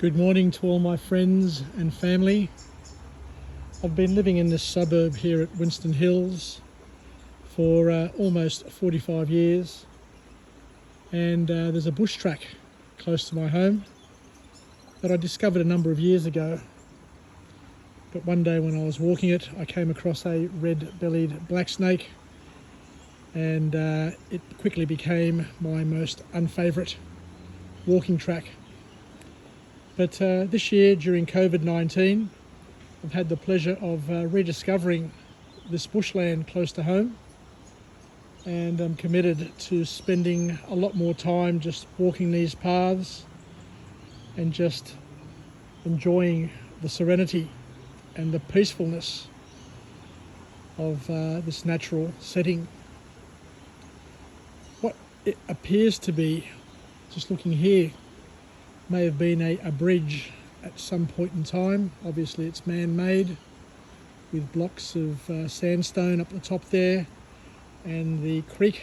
Good morning to all my friends and family. I've been living in this suburb here at Winston Hills for almost 45 years, and there's a bush track close to my home that I discovered a number of years ago. But one day when I was walking it, I came across a red-bellied black snake, and it quickly became my most unfavourite walking track. But this year, during COVID-19, I've had the pleasure of rediscovering this bushland close to home, and I'm committed to spending a lot more time just walking these paths and just enjoying the serenity and the peacefulness of this natural setting. What it appears to be, just looking here, may have been a bridge at some point in time. Obviously it's man-made, with blocks of sandstone up the top there, and the creek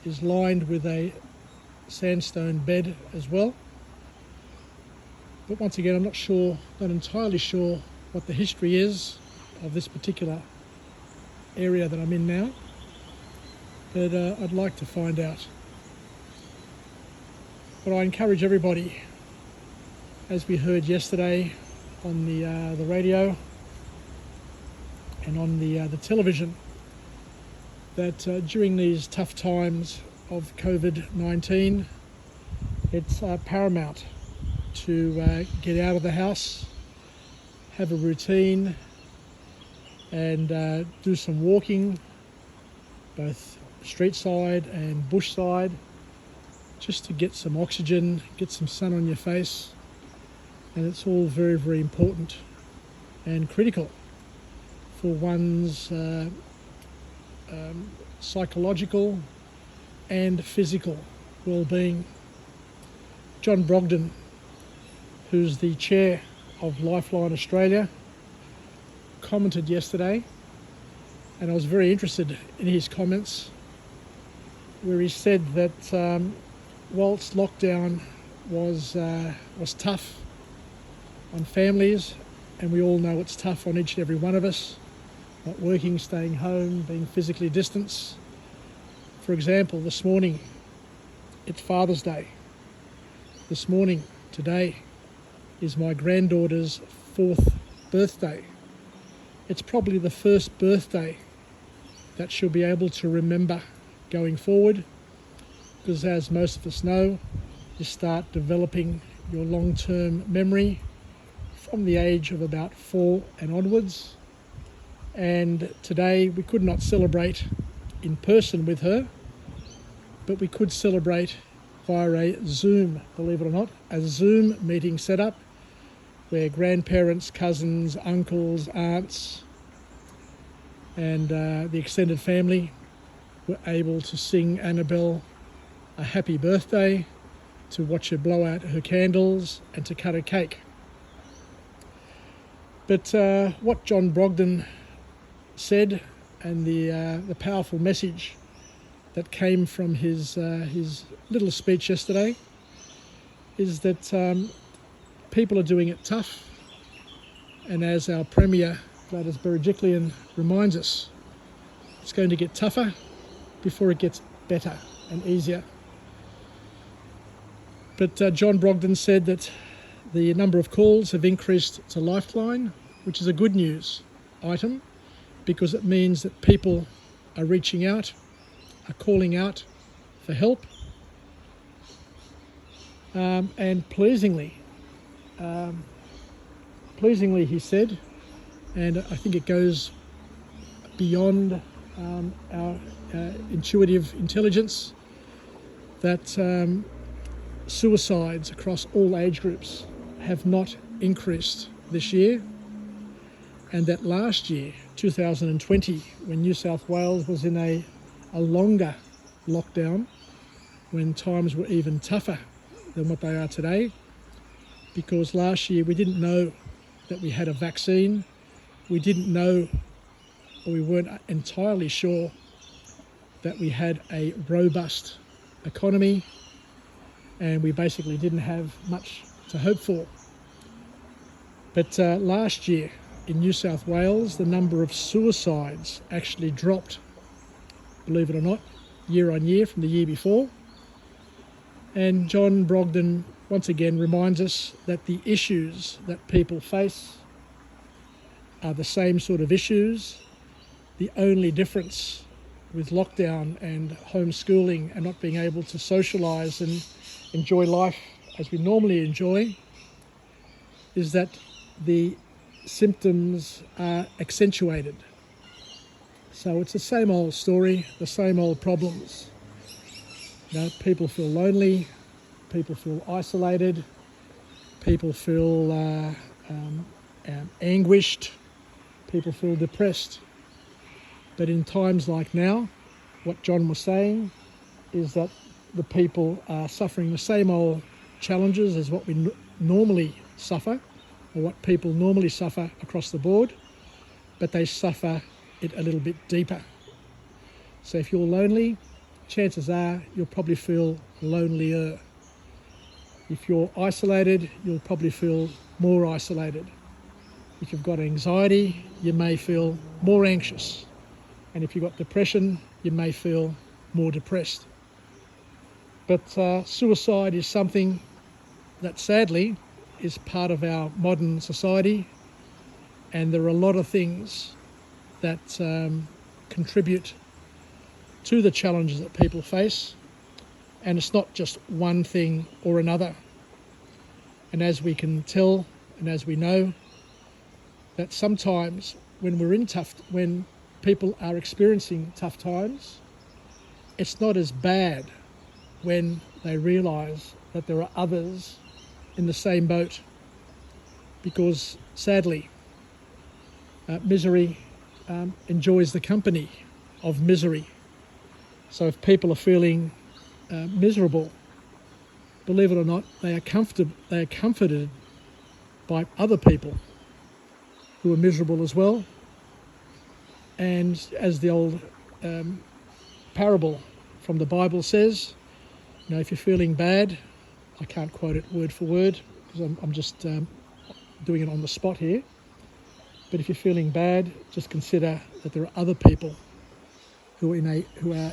is lined with a sandstone bed as well. But once again, I'm not entirely sure what the history is of this particular area that I'm in now, but I'd like to find out. But I encourage everybody, as we heard yesterday on the radio and on the television, that during these tough times of COVID-19, it's paramount to get out of the house, have a routine, and do some walking, both street side and bush side, just to get some oxygen, get some sun on your face. And it's all very, very important and critical for one's psychological and physical well-being. John Brogden, who's the chair of Lifeline Australia, commented yesterday, and I was very interested in his comments, where he said that whilst lockdown was tough on families, and we all know it's tough on each and every one of us, not working, staying home, being physically distanced. For example, this morning, it's Father's Day. This morning, today, is my granddaughter's 4th birthday. It's probably the first birthday that she'll be able to remember going forward, because as most of us know, you start developing your long-term memory from the age of about 4 and onwards. And today we could not celebrate in person with her, but we could celebrate via a Zoom, believe it or not, a Zoom meeting set up where grandparents, cousins, uncles, aunts, and the extended family were able to sing Annabelle a happy birthday, to watch her blow out her candles, and to cut a cake. But what John Brogden said, and the powerful message that came from his little speech yesterday, is that people are doing it tough, and as our Premier Gladys Berejiklian reminds us, it's going to get tougher before it gets better and easier. But John Brogden said that the number of calls have increased to Lifeline, which is a good news item, because it means that people are reaching out, are calling out for help. And pleasingly, he said, and I think it goes beyond our intuitive intelligence, that suicides across all age groups have not increased this year, and that last year, 2020, when New South Wales was in a longer lockdown, when times were even tougher than what they are today, because last year we didn't know that we had a vaccine, we didn't know, or we weren't entirely sure that we had a robust economy, and we basically didn't have much to hope for. But last year in New South Wales, the number of suicides actually dropped, believe it or not, year on year from the year before. And John Brogden once again reminds us that the issues that people face are the same sort of issues. The only difference with lockdown and homeschooling and not being able to socialise and enjoy life as we normally enjoy is that the symptoms are accentuated. So it's the same old story, the same old problems. You know, people feel lonely, people feel isolated, people feel anguished, people feel depressed. But in times like now, what John was saying is that the people are suffering the same old challenges as what we normally suffer, or what people normally suffer across the board, but they suffer it a little bit deeper. So if you're lonely, chances are you'll probably feel lonelier. If you're isolated, you'll probably feel more isolated. If you've got anxiety, you may feel more anxious. And if you've got depression, you may feel more depressed. But suicide is something that sadly is part of our modern society, and there are a lot of things that contribute to the challenges that people face, and it's not just one thing or another. And as we can tell and as we know, that sometimes when people are experiencing tough times, it's not as bad when they realise that there are others in the same boat, because sadly misery enjoys the company of misery. So if people are feeling miserable, believe it or not, they are comforted by other people who are miserable as well. And as the old parable from the Bible says, you know, if you're feeling bad, I can't quote it word for word because I'm just doing it on the spot here. But if you're feeling bad, just consider that there are other people who are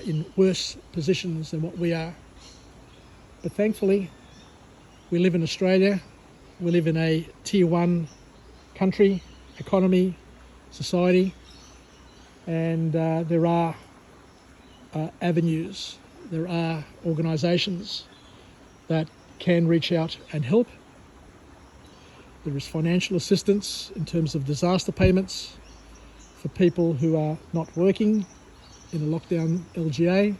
in worse positions than what we are. But thankfully, we live in Australia. We live in a tier 1 country, economy, society, and there are avenues, there are organisations that can reach out and help. There is financial assistance in terms of disaster payments for people who are not working in a lockdown LGA,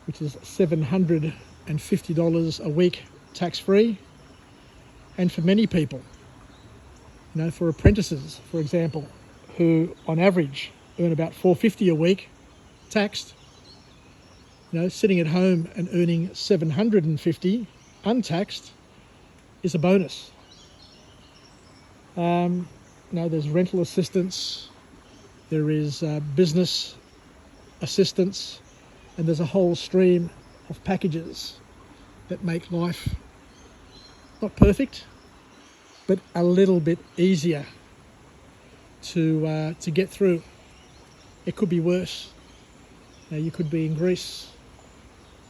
which is $750 a week tax-free. And for many people, you know, for apprentices, for example, who on average earn about $450 a week taxed, you know, sitting at home and earning $750 untaxed is a bonus. You know, there's rental assistance, there is business assistance, and there's a whole stream of packages that make life not perfect, but a little bit easier to get through. It could be worse. Now, you could be in Greece,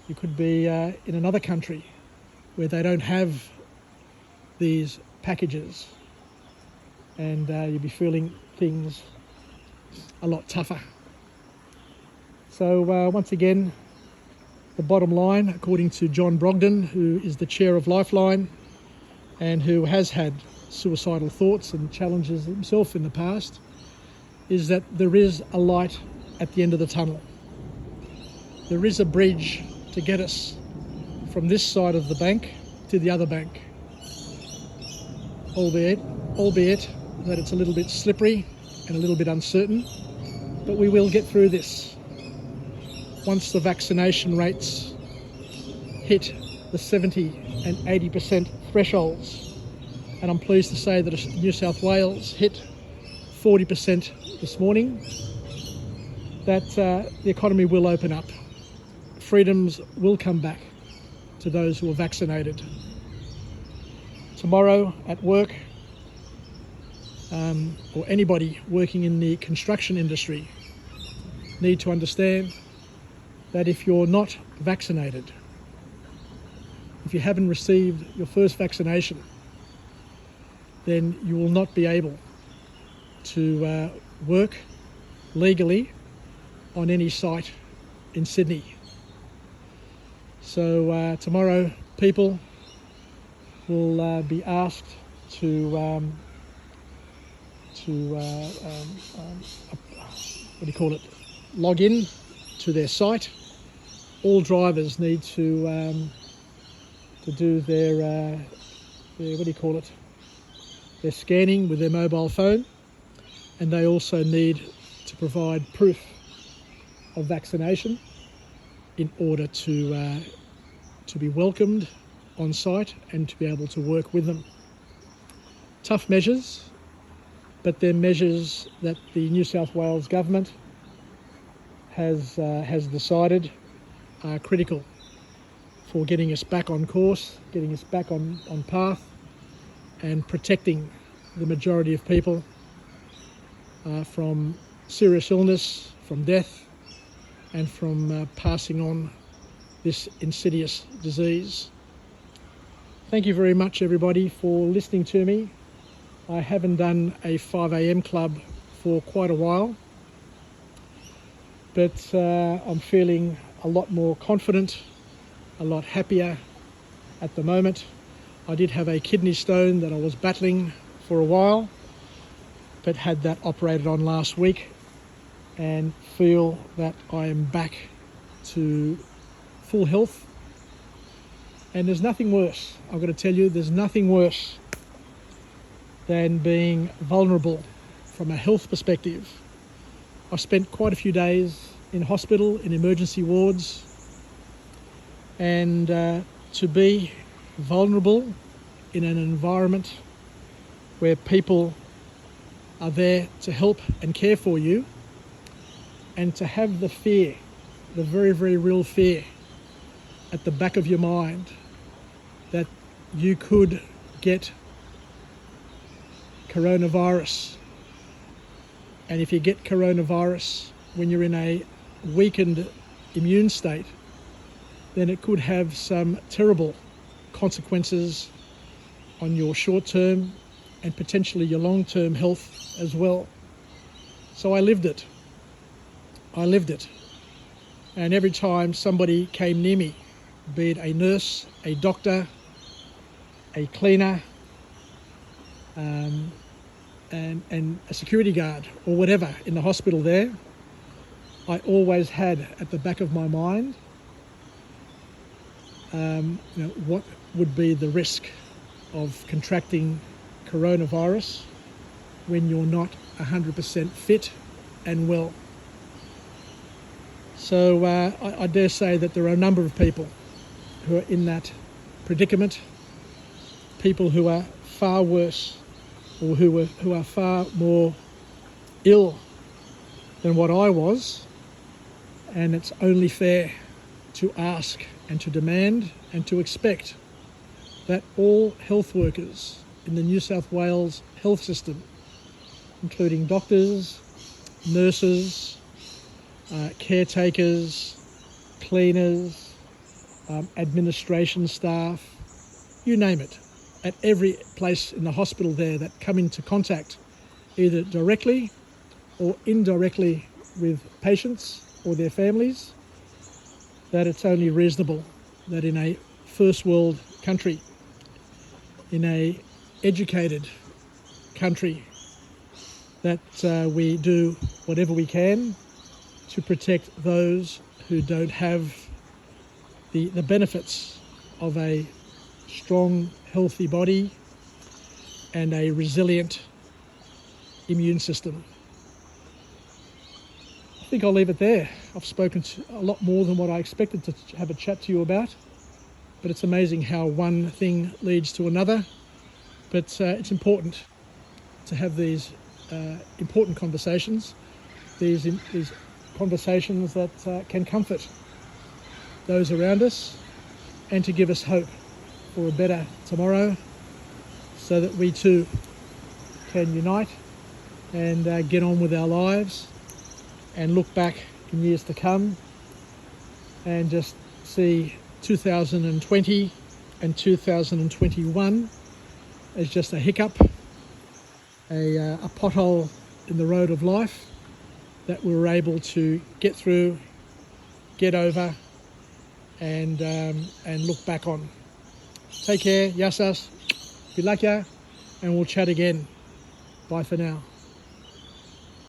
you could be in another country where they don't have these packages, and you'll be feeling things a lot tougher. So once again, the bottom line, according to John Brogden, who is the chair of Lifeline and who has had suicidal thoughts and challenges himself in the past, is that there is a light at the end of the tunnel. There is a bridge to get us from this side of the bank to the other bank, albeit that it's a little bit slippery and a little bit uncertain, but we will get through this. Once the vaccination rates hit the 70 and 80% thresholds, and I'm pleased to say that New South Wales hit 40% this morning, that the economy will open up. Freedoms will come back to those who are vaccinated. Tomorrow at work, or anybody working in the construction industry need to understand that if you're not vaccinated, if you haven't received your first vaccination, then you will not be able to work legally on any site in Sydney. So tomorrow people will be asked to log in to their site. All drivers need to do their their scanning with their mobile phone, and they also need to provide proof of vaccination in order to be welcomed on site and to be able to work with them. Tough measures, but they're measures that the New South Wales government has decided are critical for getting us back on course, getting us back on path, and protecting the majority of people from serious illness, from death, and from passing on this insidious disease. Thank you very much, everybody, for listening to me. I haven't done a 5 a.m. club for quite a while, but I'm feeling a lot more confident, a lot happier at the moment. I did have a kidney stone that I was battling for a while, but had that operated on last week and feel that I am back to full health. And there's nothing worse, I've got to tell you, there's nothing worse than being vulnerable from a health perspective. I spent quite a few days in hospital, in emergency wards, and to be vulnerable in an environment where people are there to help and care for you, and to have the fear, the very, very real fear at the back of your mind that you could get coronavirus. And if you get coronavirus when you're in a weakened immune state, then it could have some terrible consequences on your short-term and potentially your long-term health as well. So I lived it. And every time somebody came near me, be it a nurse, a doctor, a cleaner, and a security guard or whatever in the hospital there, I always had at the back of my mind what would be the risk of contracting coronavirus when you're not 100% fit and well. So I dare say that there are a number of people who are in that predicament, people who are far worse or who are far more ill than what I was, and it's only fair to ask and to demand and to expect that all health workers in the New South Wales health system, including doctors, nurses, caretakers, cleaners, administration staff, you name it, at every place in the hospital there that come into contact either directly or indirectly with patients or their families, that it's only reasonable that in a first world country, in a educated country, that we do whatever we can to protect those who don't have the benefits of a strong, healthy body and a resilient immune system. I think I'll leave it there. I've spoken a lot more than what I expected to have a chat to you about, but it's amazing how one thing leads to another. But it's important to have these important conversations, these conversations that can comfort those around us and to give us hope for a better tomorrow, so that we too can unite and get on with our lives and look back in years to come and just see 2020 and 2021 as just a hiccup, a pothole in the road of life that we were able to get through, get over, and look back on. Take care, Yassas, Bilakya, and we'll chat again. Bye for now.